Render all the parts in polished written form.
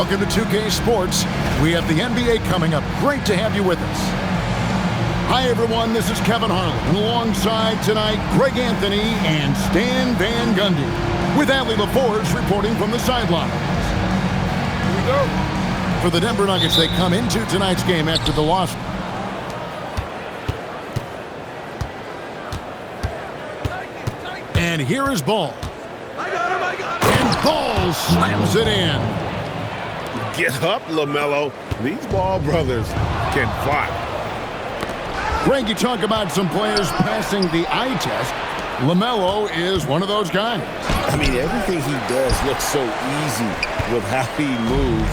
Welcome to 2K Sports. We have the NBA coming up. Great to have you with us. Hi, everyone. This is Kevin Harlan. And alongside tonight, Greg Anthony and Stan Van Gundy. With Allie LaForge reporting from the sidelines. Here we go. For the Denver Nuggets, they come into tonight's game after the loss. And here is Ball. And Ball slams it in. Get up, LaMelo. These Ball brothers can fly. Greg, you talk about some players passing the eye test. LaMelo is one of those guys. I mean, everything he does looks so easy with how he moves,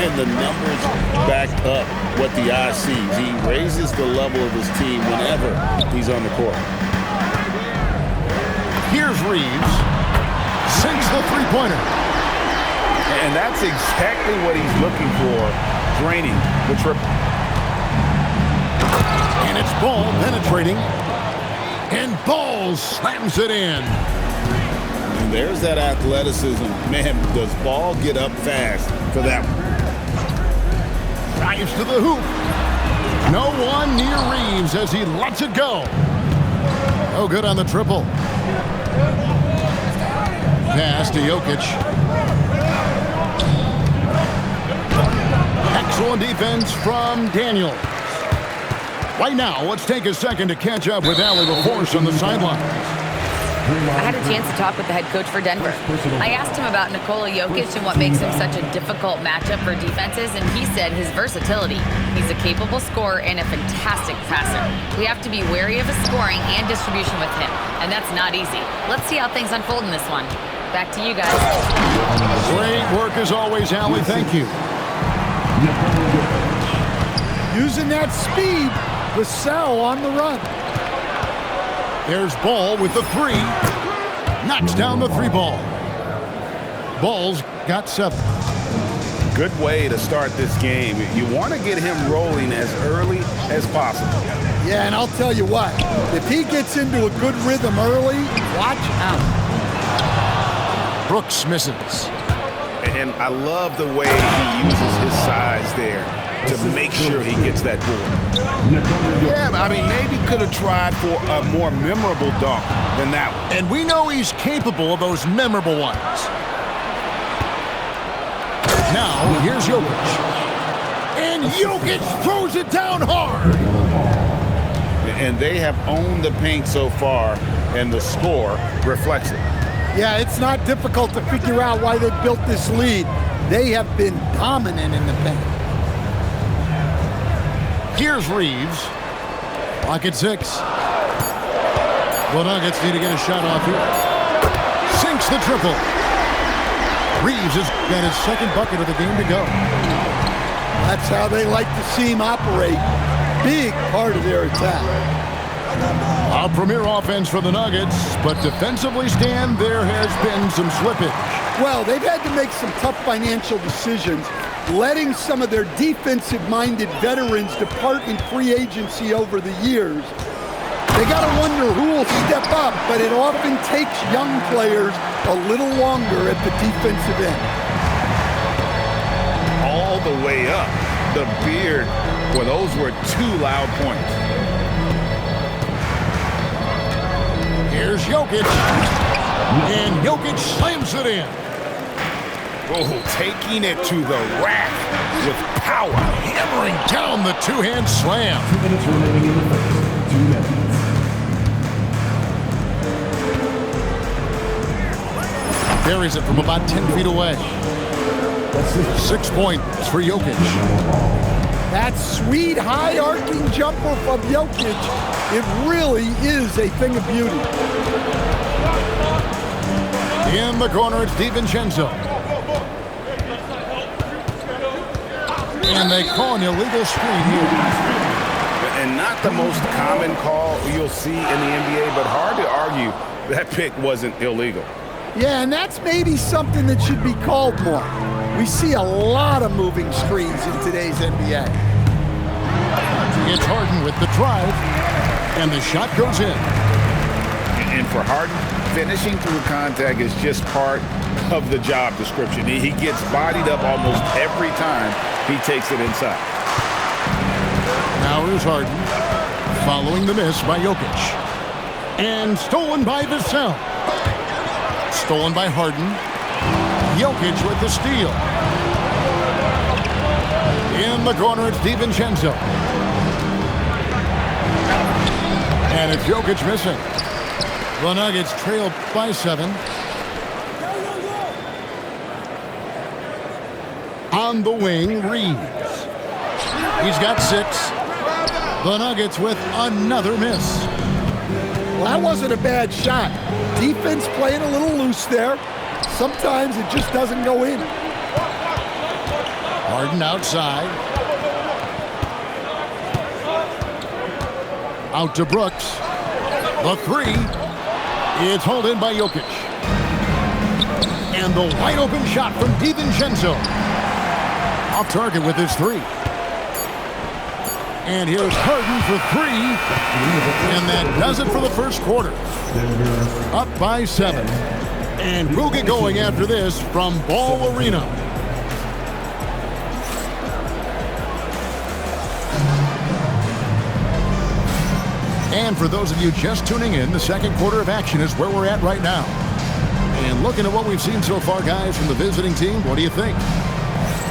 and the numbers back up what the eye sees. He raises the level of his team whenever he's on the court. Here's Reeves. Sinks the three-pointer. And that's exactly what he's looking for, draining the triple. And it's Ball penetrating. And Ball slams it in. And there's that athleticism. Man, does Ball get up fast for that one. Drives to the hoop. No one near Reeves as he lets it go. Oh, good on the triple. Pass to Jokic. Excellent defense from Daniels. Right now, let's take a second to catch up with Allie LaForge on the sidelines. I had a chance to talk with the head coach for Denver. I asked him about Nikola Jokic and what makes him such a difficult matchup for defenses, and he said his versatility. He's a capable scorer and a fantastic passer. We have to be wary of his scoring and distribution with him, and that's not easy. Let's see how things unfold in this one. Back to you guys. Great work as always, Allie. Thank you. Using that speed, Vassell on the run. There's Ball with the three. Knocks down the three ball. Ball's got 7. Good way to start this game. You want to get him rolling as early as possible. Yeah, and I'll tell you what, if he gets into a good rhythm early, watch out. Brooks misses. And I love the way he uses his size there to make sure he gets that board. Yeah, I mean, maybe could have tried for a more memorable dunk than that one. And we know he's capable of those memorable ones. Now, here's Jokic. And Jokic throws it down hard. And they have owned the paint so far, and the score reflects it. Yeah, it's not difficult to figure out why they built this lead. They have been dominant in the paint. Here's Reeves. Clock at 6. The Nuggets need to get a shot off here. Sinks the triple. Reeves has got his second bucket of the game to go. That's how they like to see him operate. Big part of their attack. A premier offense for the Nuggets, but defensively, Stan, there has been some slippage. Well, they've had to make some tough financial decisions, letting some of their defensive-minded veterans depart in free agency over the years. They got to wonder who will step up, but it often takes young players a little longer at the defensive end. All the way up. The beard. Well, those were 2 loud points. Here's Jokic. And Jokic slams it in. Oh, taking it to the rack with power. Hammering down the two-hand slam. 2 minutes remaining in the first. 2 minutes. Buries it from about 10 feet away. 6 points for Jokic. That sweet, high-arcing jumper from Jokic, it really is a thing of beauty. In the corner, it's DiVincenzo. And they call an illegal screen here. And not the most common call you'll see in the NBA, but hard to argue that pick wasn't illegal. Yeah, and that's maybe something that should be called more. We see a lot of moving screens in today's NBA. It's Harden with the drive, and the shot goes in. And for Harden, finishing through contact is just part of the job description. He gets bodied up almost every time he takes it inside. Now here's Harden, following the miss by Jokic. And stolen by Vassell. Stolen by Harden. Jokic with the steal. In the corner, it's DiVincenzo. And it's Jokic missing. The Nuggets trail by 7. On the wing, Reeves. He's got 6. The Nuggets with another miss. Well, that wasn't a bad shot. Defense playing a little loose there. Sometimes it just doesn't go in. Harden outside. Out to Brooks. The 3. It's hauled in by Jokic. And the wide open shot from DiVincenzo. Off target with his 3. And here's Harden for 3. And that does it for the first quarter. Up by 7. And we'll get going after this from Ball Arena. And for those of you just tuning in, the second quarter of action is where we're at right now. And looking at what we've seen so far, guys, from the visiting team, what do you think?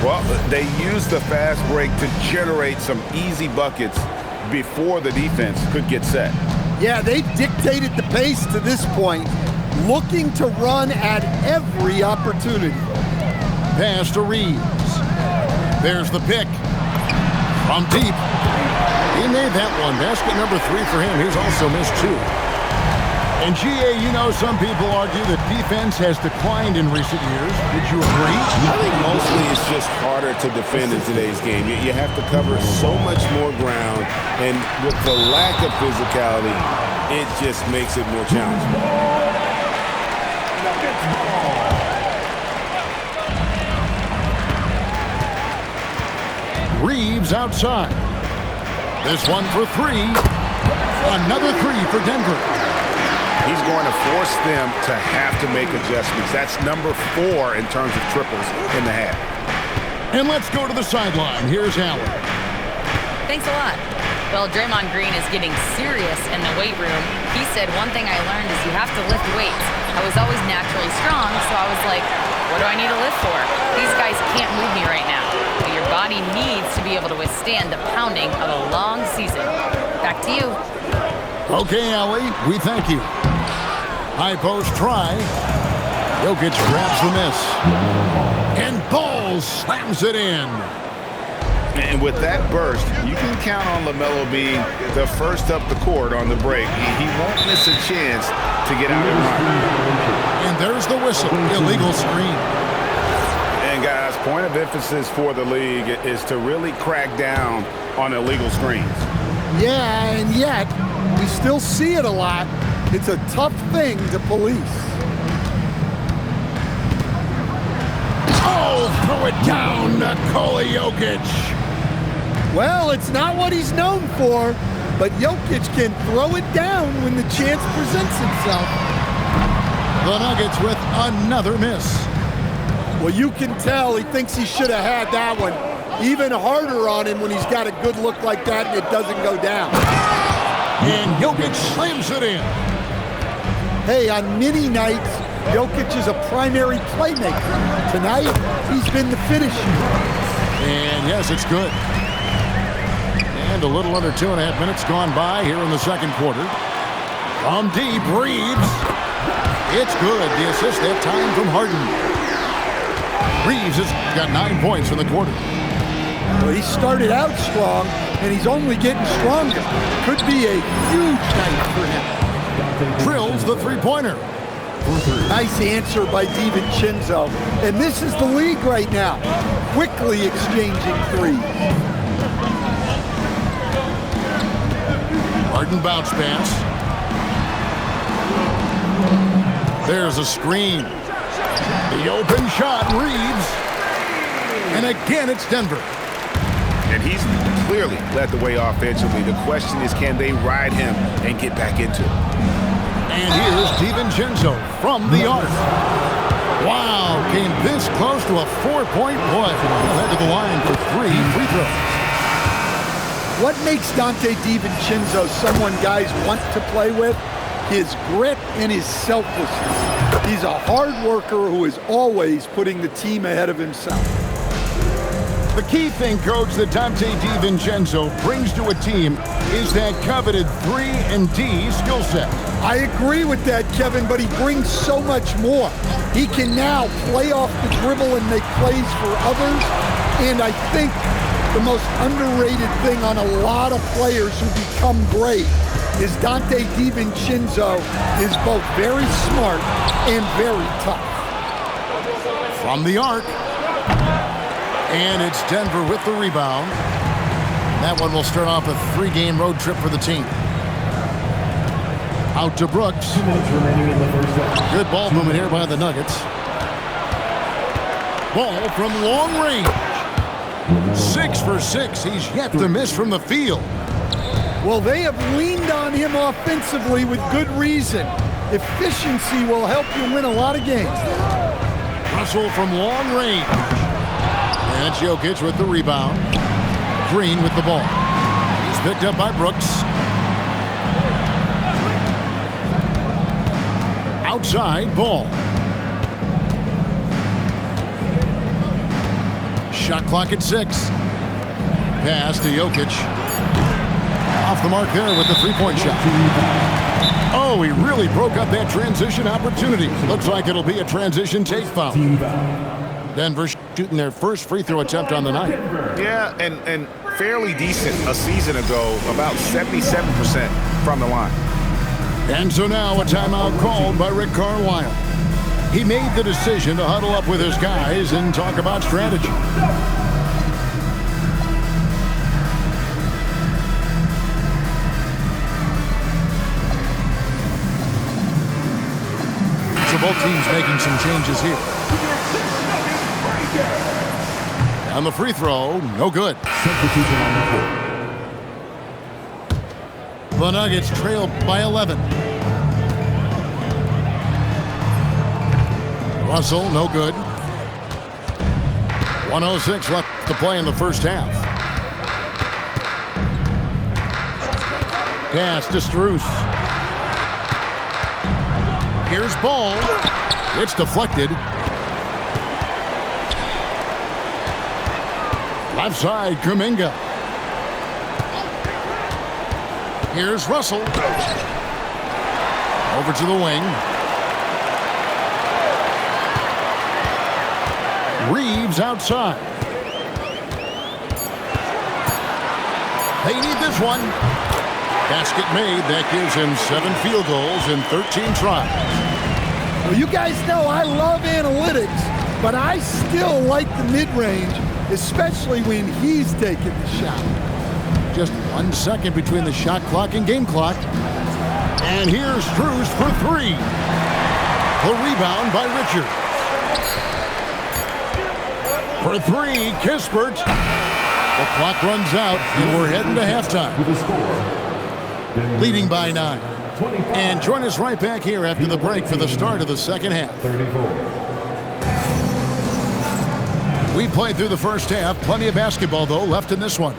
Well, they used the fast break to generate some easy buckets before the defense could get set. Yeah, they've dictated the pace to this point, looking to run at every opportunity. Pass to Reeves. There's the pick. From deep. He made that one. Basket number 3 for him. He's also missed 2. And GA, you know, some people argue that defense has declined in recent years. Did you agree? I think mostly it's just harder to defend in today's game. You have to cover so much more ground, and with the lack of physicality, it just makes it more challenging. Reeves outside. This one for 3. Another 3 for Denver. He's going to force them to have to make adjustments. That's number 4 in terms of triples in the half. And let's go to the sideline. Here's Allen. Thanks a lot. Well, Draymond Green is getting serious in the weight room. He said, one thing I learned is you have to lift weights. I was always naturally strong, so I was like, what do I need to lift for? These guys can't move me right now. But your body needs to be able to withstand the pounding of a long season. Back to you. Okay, Allie, we thank you. High post try. Jokic grabs the miss. And Ball slams it in. And with that burst, you can count on LaMelo being the first up the court on the break. He won't miss a chance to get out and run. And there's the whistle. Illegal screen. And guys, point of emphasis for the league is to really crack down on illegal screens. Yeah, and yet we still see it a lot. It's a tough thing to police. Oh, throw it down, Nikola Jokic. Well, it's not what he's known for, but Jokic can throw it down when the chance presents itself. The Nuggets with another miss. Well, you can tell he thinks he should have had that one. Even harder on him when he's got a good look like that and it doesn't go down. And Jokic slams it in. Hey, on many nights, Jokic is a primary playmaker. Tonight, he's been the finisher. And yes, it's good. And a little under 2.5 minutes gone by here in the second quarter. From deep, Reeves. It's good. The assist that time from Harden. Reeves has got 9 points in the quarter. Well, he started out strong, and he's only getting stronger. Could be a huge night for him. Drills the three-pointer. Nice answer by DiVincenzo. And this is the league right now. Quickly exchanging threes. Harden bounce pass. There's a screen. The open shot, Reeves. And again, it's Denver. And he's clearly led the way offensively. The question is, can they ride him and get back into it? And here's DiVincenzo from the arc. Wow, came this close to a 4-point play. He'll head to the line for 3 free throws. What makes Dante DiVincenzo someone guys want to play with? His grit and his selflessness. He's a hard worker who is always putting the team ahead of himself. The key thing, Coach, that Dante DiVincenzo brings to a team is that coveted 3-and-D skill set. I agree with that, Kevin, but he brings so much more. He can now play off the dribble and make plays for others, and I think the most underrated thing on a lot of players who become great is Dante DiVincenzo is both very smart and very tough. From the arc. And it's Denver with the rebound. That one will start off a 3-game road trip for the team. Out to Brooks. 2 minutes remaining in the first half. Good ball movement here by the Nuggets. Ball from long range. 6 for 6. He's yet to miss from the field. Well, they have leaned on him offensively with good reason. Efficiency will help you win a lot of games. Russell from long range. And Jokic with the rebound. Green with the ball. He's picked up by Brooks. Outside ball. Shot clock at 6. Pass to Jokic. Off the mark there with the three-point shot. Oh, he really broke up that transition opportunity. Looks like it'll be a transition take foul. Denver shooting their first free throw attempt on the night. Yeah, and fairly decent a season ago, about 77% from the line. And so now a timeout called by Rick Carlisle. He made the decision to huddle up with his guys and talk about strategy. So both teams making some changes here. On the free throw, no good. Substitution on the court. The Nuggets trail by 11. Russell, no good. 1:06 left to play in the first half. Pass to Strus. Here's ball. It's deflected. Left side, Kuminga. Here's Russell. Over to the wing. Reeves outside. They need this one. Basket made. That gives him 7 field goals in 13 tries. Well, you guys know I love analytics, but I still like the mid-range, especially when he's taking the shot. Just 1 second between the shot clock and game clock. And here's Strus for 3. The rebound by Richard. For 3, Kispert. The clock runs out, and we're heading to halftime. With a score. Leading by 9. And join us right back here after the break for the start of the second half. 34. We played through the first half. Plenty of basketball, though, left in this one.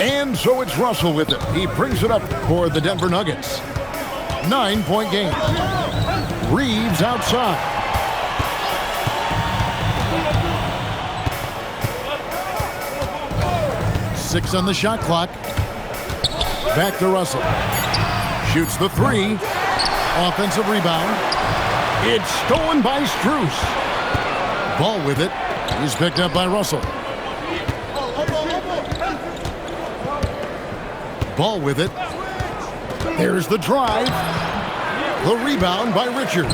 And so it's Russell with it. He brings it up for the Denver Nuggets. 9-point game. Reeves outside. Six on the shot clock. Back to Russell. Shoots the 3. Offensive rebound. It's stolen by Strus. Ball with it. He's picked up by Russell. Ball with it. There's the drive. The rebound by Richard.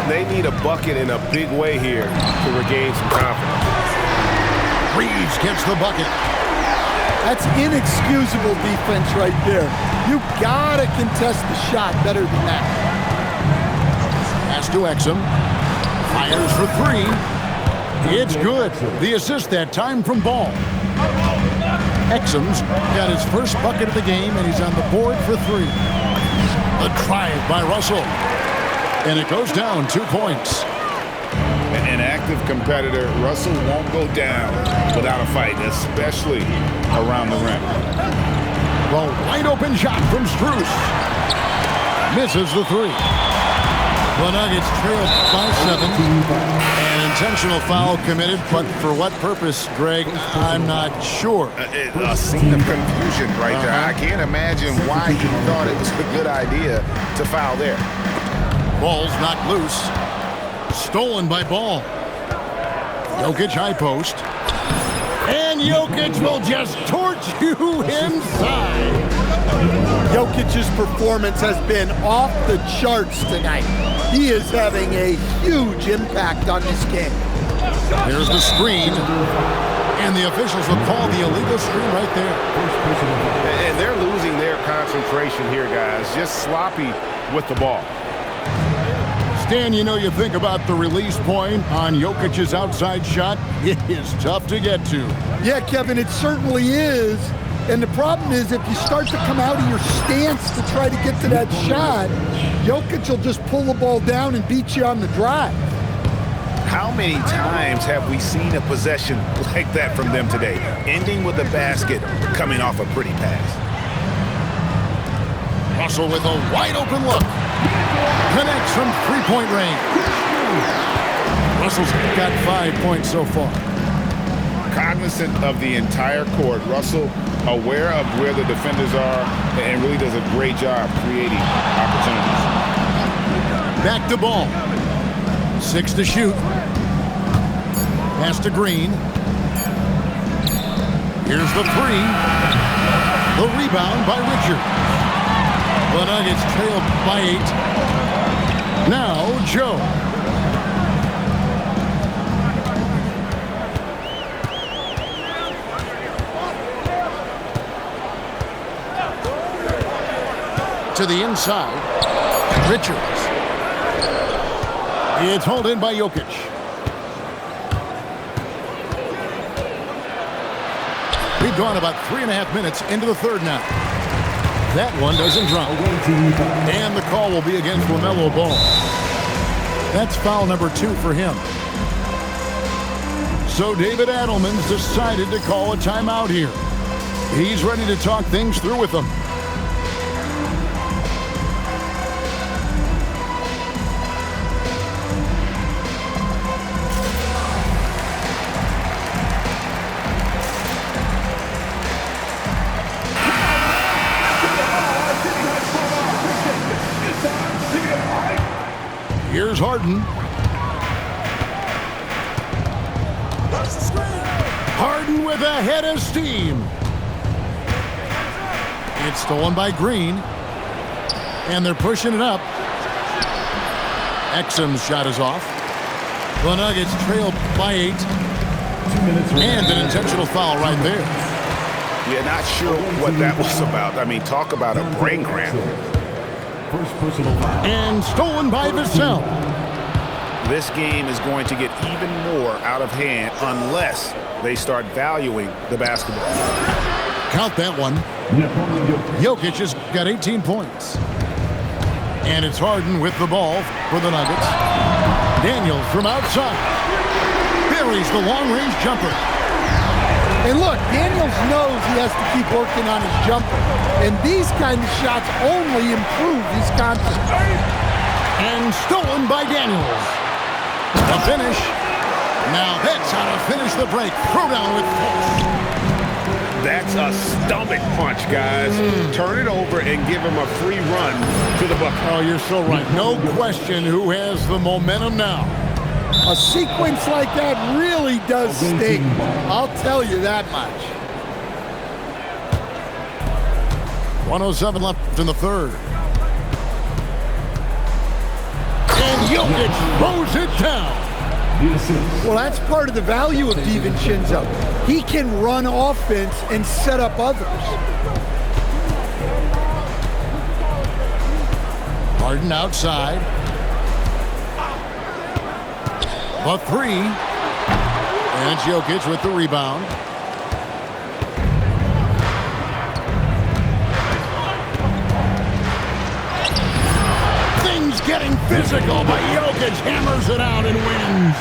They need a bucket in a big way here to regain some confidence. Reeves gets the bucket. That's inexcusable defense right there. You gotta contest the shot better than that. Pass to Exum. Fires for 3. It's good. The assist that time from Ball. Exum's got his first bucket of the game, and he's on the board for 3. The drive by Russell. And it goes down 2 points. An active competitor, Russell won't go down without a fight, especially around the rim. The wide open shot from Strus. Misses the three. The Nuggets trail by 7. An intentional foul committed, but for what purpose, Greg, I'm not sure. A scene of confusion right there. I can't imagine why he thought it was a good idea to foul there. Ball's knocked loose. Stolen by Ball. Jokic high post. And Jokic will just torch you inside. Jokic's performance has been off the charts tonight. He is having a huge impact on this game. There's the screen. And the officials will call the illegal screen right there. And they're losing their concentration here, guys. Just sloppy with the ball. Stan, you know, you think about the release point on Jokic's outside shot. It is tough to get to. Yeah, Kevin, it certainly is. And the problem is if you start to come out of your stance to try to get to that shot, Jokic will just pull the ball down and beat you on the drive. How many times have we seen a possession like that from them today, ending with a basket coming off a pretty pass? Russell with a wide open look. Connects from three-point range. Russell's got 5 points so far. Cognizant of the entire court, Russell aware of where the defenders are and really does a great job creating opportunities. Back to Ball. 6 to shoot. Pass to Green. Here's the three. The rebound by Richard. The Nuggets trail by 8. Now Joe. To the inside. Richards. It's hauled in by Jokic. We've gone about 3.5 minutes into the third now. That one doesn't drop. And the call will be against LaMelo Ball. That's foul number 2 for him. So David Adelman's decided to call a timeout here. He's ready to talk things through with them. Here's Harden. Harden with a head of steam. It's stolen by Green. And they're pushing it up. Exum's shot is off. The Nuggets trail by 8. And an intentional foul right there. Yeah, not sure what that was about. I mean, talk about a brain cramp. First personal foul. And stolen by Vassell. This game is going to get even more out of hand unless they start valuing the basketball. Count that one. Jokic has got 18 points. And it's Harden with the ball for the Nuggets. Daniels from outside. Buries the long-range jumper. And look, Daniels knows he has to keep working on his jumper. And these kind of shots only improve his confidence. And stolen by Daniels. The finish. Now that's how to finish the break. Throw down with force. That's a stomach punch, guys. Turn it over and give him a free run to the bucket. Oh, you're so right. No question who has the momentum now. A sequence like that really does sting. I'll tell you that much. 1:07 left in the third. And Jokic throws it down. Well, that's part of the value of DiVincenzo. He can run offense and set up others. Harden outside. The three. And it's Jokic with the rebound. Harden's getting physical, but Jokic hammers it out and wins.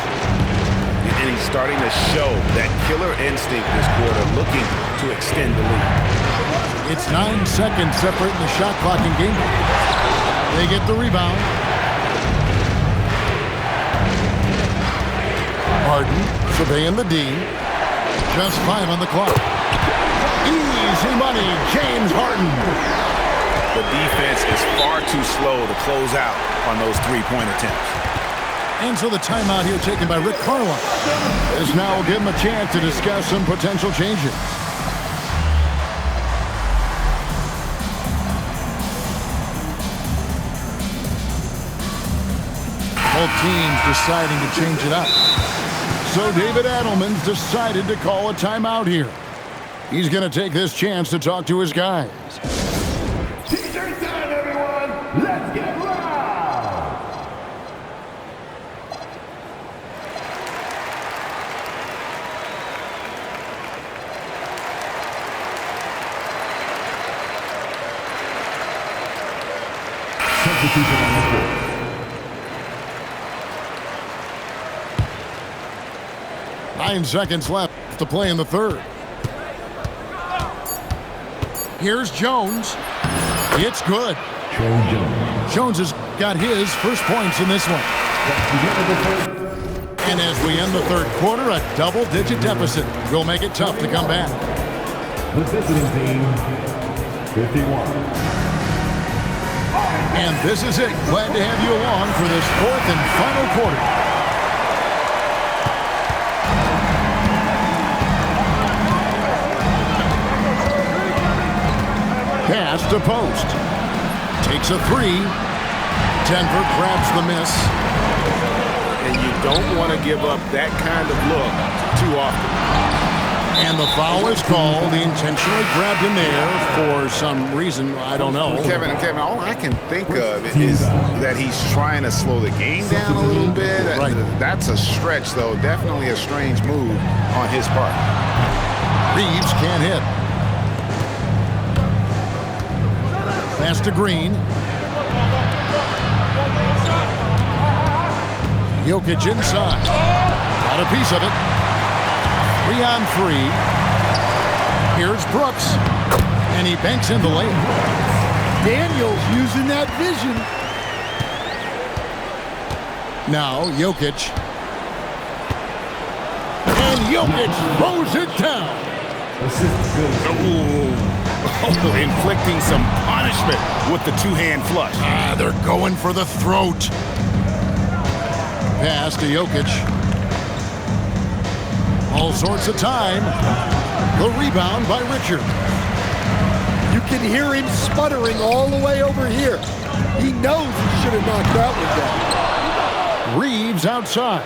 And he's starting to show that killer instinct this quarter, looking to extend the lead. It's 9 seconds separating the shot clock and game. They get the rebound. Harden surveying the D. Just 5 on the clock. Easy money, James Harden. The defense is far too slow to close out on those three-point attempts. And so the timeout here taken by Rick Carlisle. This now will give him a chance to discuss some potential changes. Both teams deciding to change it up. So David Adelman's decided to call a timeout here. He's going to take this chance to talk to his guys. T-shirt time, everyone. Let's get loud. Substitution on the court. Nine seconds left to play in the third. Here's Jones. It's good. Jones has got his first points in this one. And as we end the third quarter, a double-digit deficit will make it tough to come back. The visiting team, 51. And this is it. Glad to have you along for this fourth and final quarter. Pass to post. Takes a three. Denver grabs the miss. And you don't want to give up that kind of look too often. And the foul is called. He intentionally grabbed him there for some reason. I don't know. Kevin, all I can think of is that he's trying to slow the game down a little bit. Right. That's a stretch, though. Definitely a strange move on his part. Reeves can't hit. Pass to Green. Jokic inside. Got a piece of it. 3 on 3. Here's Brooks. And he banks in the lane. Daniels using that vision. Now Jokic. And Jokic throws it down. Inflicting some punishment with the two-hand flush. They're going for the throat. Pass to Jokic. All sorts of time. The rebound by Richard. You can hear him sputtering all the way over here. He knows he should have knocked out with that. Reeves outside.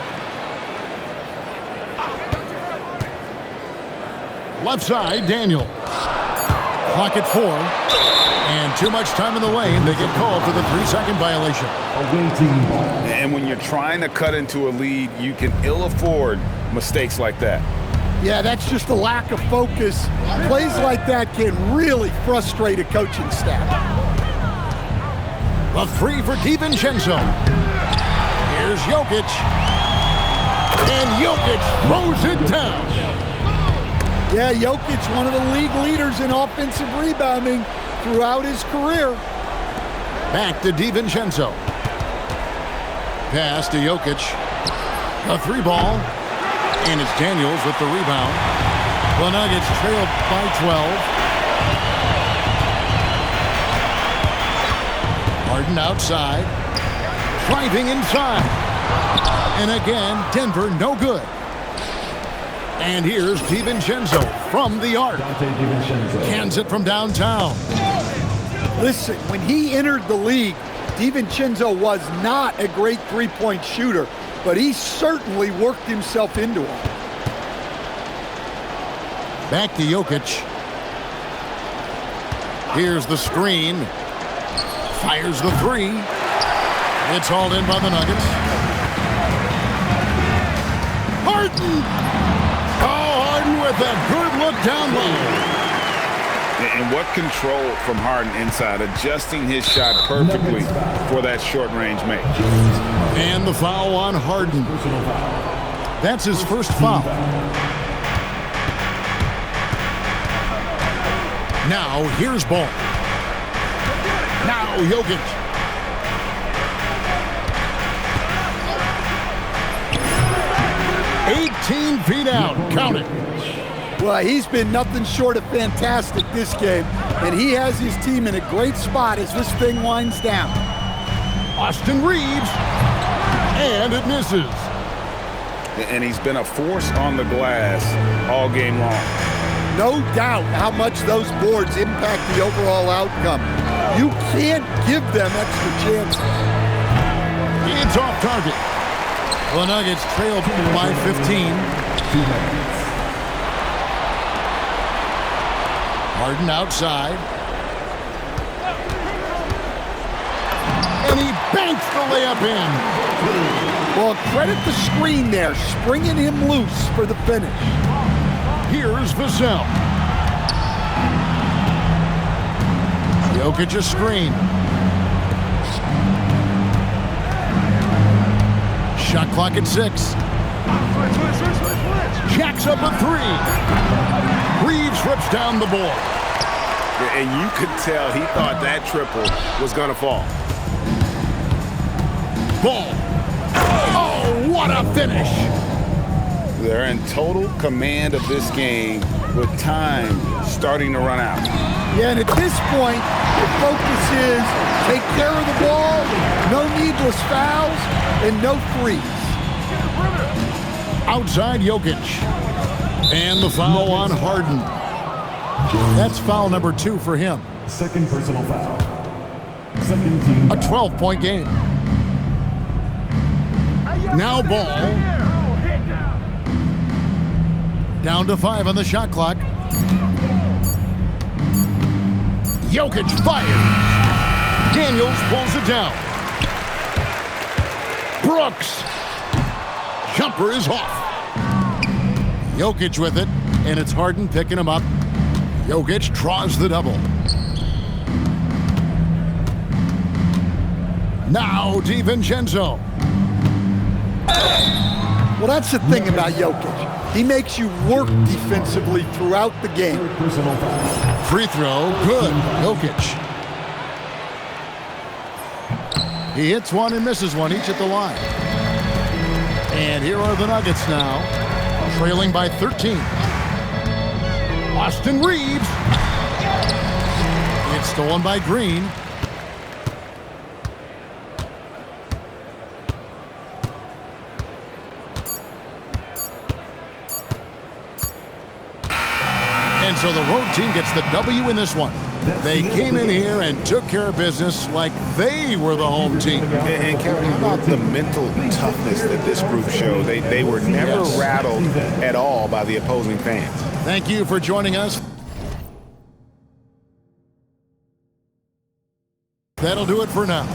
Left side, Daniel. Clock at 4. And too much time in the lane. They get called for the 3-second violation. And when you're trying to cut into a lead, you can ill afford mistakes like that. Yeah, that's just a lack of focus. Plays like that can really frustrate a coaching staff. The 3 for DiVincenzo. Here's Jokic. And Jokic throws it down. Yeah, Jokic, one of the league leaders in offensive rebounding throughout his career. Back to DiVincenzo. Pass to Jokic. A 3 ball. And it's Daniels with the rebound. The Nuggets trailed by 12. Harden outside. Driving inside. And again, Denver no good. And here's DiVincenzo from the arc. Cans it from downtown. Listen, when he entered the league, DiVincenzo was not a great three-point shooter, but he certainly worked himself into it. Back to Jokic. Here's the screen. Fires the 3. It's hauled in by the Nuggets. Harden! Oh, Harden with a good look down low. And what control from Harden inside, adjusting his shot perfectly for that short-range make. And the foul on Harden. That's his first foul. Now, here's Ball. Now, Jokic. "18 feet out." Count it. Well, he's been nothing short of fantastic this game, and he has his team in a great spot as this thing winds down. Austin Reeves. And it misses. And he's been a force on the glass all game long. No doubt how much those boards impact the overall outcome. You can't give them extra chances. It's off target. The Nuggets trail by 15. Harden outside. And he banks the layup in. Well, credit the screen there, springing him loose for the finish. Here's Vassell. Jokic a screen. Shot clock at 6. Jacks up a 3. Reeves rips down the ball. And you could tell he thought that triple was going to fall. Ball. Oh, what a finish. They're in total command of this game with time starting to run out. Yeah, and at this point, the focus is take care of the ball, no needless fouls, and no threes. Outside Jokic. And the foul on Harden. That's foul number 2 for him. Second personal foul. Second team. A 12-point game. Now Ball. Down to 5 on the shot clock. Jokic fires. Daniels pulls it down. Brooks. Jumper is off. Jokic with it, and it's Harden picking him up. Jokic draws the double. Now DiVincenzo. Well, that's the thing about Jokic. He makes you work defensively throughout the game. Personal foul. Free throw, good. Jokic. He hits one and misses one, each at the line. And here are the Nuggets now, trailing by 13. Austin Reeves. It's stolen by Green. And so the road team gets the W in this one. They came in here and took care of business like they were the home team. And Kevin, how about the mental toughness that this group showed? They were never rattled at all by the opposing fans. Thank you for joining us. That'll do it for now.